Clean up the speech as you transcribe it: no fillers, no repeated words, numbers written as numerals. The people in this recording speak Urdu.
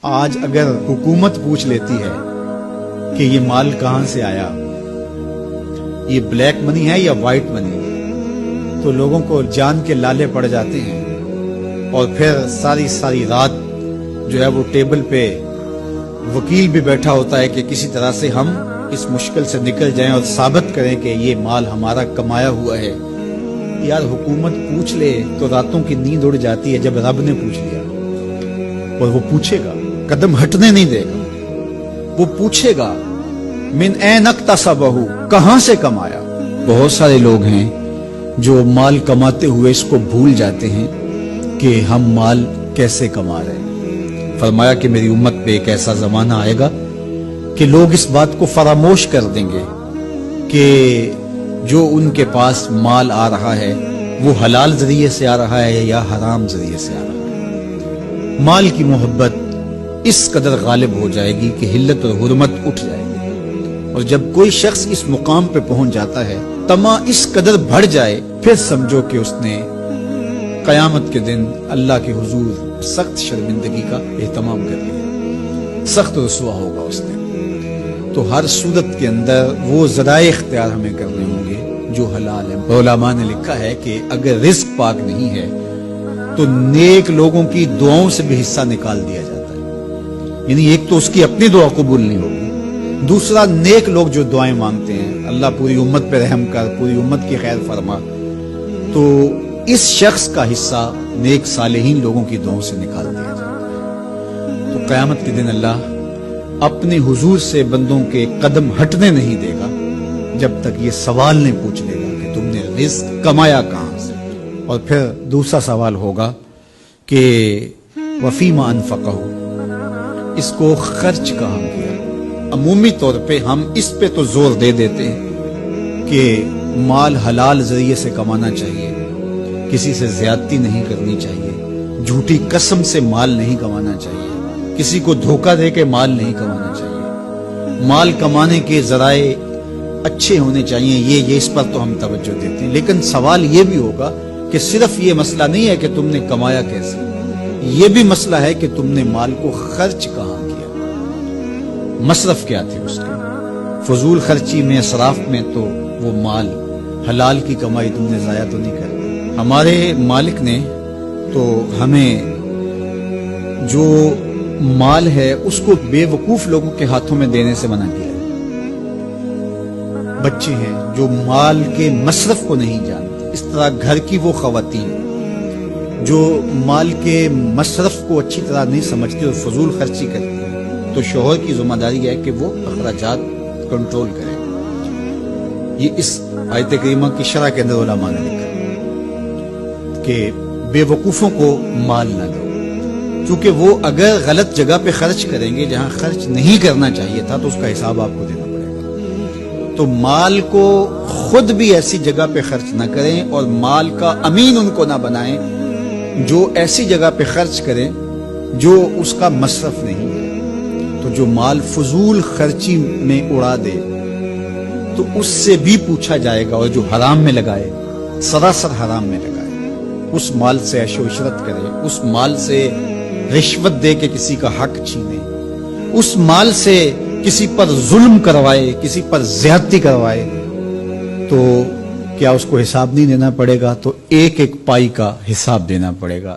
آج اگر حکومت پوچھ لیتی ہے کہ یہ مال کہاں سے آیا، یہ بلیک منی ہے یا وائٹ منی، تو لوگوں کو جان کے لالے پڑ جاتے ہیں اور پھر ساری رات جو ہے وہ ٹیبل پہ وکیل بھی بیٹھا ہوتا ہے کہ کسی طرح سے ہم اس مشکل سے نکل جائیں اور ثابت کریں کہ یہ مال ہمارا کمایا ہوا ہے۔ یار حکومت پوچھ لے تو راتوں کی نیند اڑ جاتی ہے جب رب نے پوچھ لیا، اور وہ پوچھے گا، قدم ہٹنے نہیں دے گا، وہ پوچھے گا من این اکتسبہ، کہاں سے کمایا۔ بہت سارے لوگ ہیں جو مال کماتے ہوئے اس کو بھول جاتے ہیں کہ ہم مال کیسے کما رہے ہیں۔ فرمایا کہ میری امت پہ ایک ایسا زمانہ آئے گا کہ لوگ اس بات کو فراموش کر دیں گے کہ جو ان کے پاس مال آ رہا ہے وہ حلال ذریعے سے آ رہا ہے یا حرام ذریعے سے آ رہا ہے۔ مال کی محبت اس قدر غالب ہو جائے گی کہ حلت اور حرمت اٹھ جائے گی، اور جب کوئی شخص اس مقام پہ پہنچ جاتا ہے، طمع اس قدر بڑھ جائے، پھر سمجھو کہ اس نے قیامت کے دن اللہ کے حضور سخت شرمندگی کا اہتمام کر لیا، سخت رسوا ہوگا اس دن۔ تو ہر صورت کے اندر وہ ذرائع اختیار ہمیں کرنے ہوں گے جو حلال ہیں۔ علماء نے لکھا ہے کہ اگر رزق پاک نہیں ہے تو نیک لوگوں کی دعاؤں سے بھی حصہ نکال دیا جاتا ہے، یعنی ایک تو اس کی اپنی دعا قبول نہیں ہوگی، دوسرا نیک لوگ جو دعائیں مانگتے ہیں، اللہ پوری امت پہ رحم کر، پوری امت کی خیر فرما، تو اس شخص کا حصہ نیک صالحین لوگوں کی دعاؤں سے نکال دیا جاتا ہے۔ تو قیامت کے دن اللہ اپنے حضور سے بندوں کے قدم ہٹنے نہیں دے گا جب تک یہ سوال نہیں پوچھ لے گا کہ تم نے رزق کمایا کہاں سے۔ اور پھر دوسرا سوال ہوگا کہ وفیما انفقہ، اس کو خرچ کہاں کیا۔ عمومی طور پہ ہم اس پہ تو زور دے دیتے ہیں کہ مال حلال ذریعے سے کمانا چاہیے، کسی سے زیادتی نہیں کرنی چاہیے، جھوٹی قسم سے مال نہیں کمانا چاہیے، کسی کو دھوکہ دے کے مال نہیں کمانا چاہیے، مال کمانے کے ذرائع اچھے ہونے چاہیے، یہ اس پر تو ہم توجہ دیتے ہیں۔ لیکن سوال یہ بھی ہوگا کہ صرف یہ مسئلہ نہیں ہے کہ تم نے کمایا کیسے، یہ بھی مسئلہ ہے کہ تم نے مال کو خرچ کہاں کیا، مصرف کیا تھے اس کے، فضول خرچی میں، اسراف میں تو وہ مال حلال کی کمائی تم نے ضائع تو نہیں کر۔ ہمارے مالک نے تو ہمیں جو مال ہے اس کو بے وقوف لوگوں کے ہاتھوں میں دینے سے منع کیا ہے۔ بچے ہیں جو مال کے مصرف کو نہیں جانتے، اس طرح گھر کی وہ خواتین جو مال کے مصرف کو اچھی طرح نہیں سمجھتی اور فضول خرچی کرتی ہیں، تو شوہر کی ذمہ داری ہے کہ وہ اخراجات کنٹرول کرے۔ یہ اس آیت کریمہ کی شرح کے اندر علماء نے لکھا کہ بے وقوفوں کو مال نہ دو، چونکہ وہ اگر غلط جگہ پہ خرچ کریں گے جہاں خرچ نہیں کرنا چاہیے تھا تو اس کا حساب آپ کو دینا پڑے گا۔ تو مال کو خود بھی ایسی جگہ پہ خرچ نہ کریں، اور مال کا امین ان کو نہ بنائیں جو ایسی جگہ پہ خرچ کریں جو اس کا مصرف نہیں ہے۔ تو جو مال فضول خرچی میں اڑا دے تو اس سے بھی پوچھا جائے گا، اور جو حرام میں لگائے، سراسر حرام میں لگائے، اس مال سے عیش و عشرت کرے، اس مال سے رشوت دے کے کسی کا حق چھینے، اس مال سے کسی پر ظلم کروائے، کسی پر زیادتی کروائے، تو کیا اس کو حساب نہیں دینا پڑے گا؟ تو ایک ایک پائی کا حساب دینا پڑے گا۔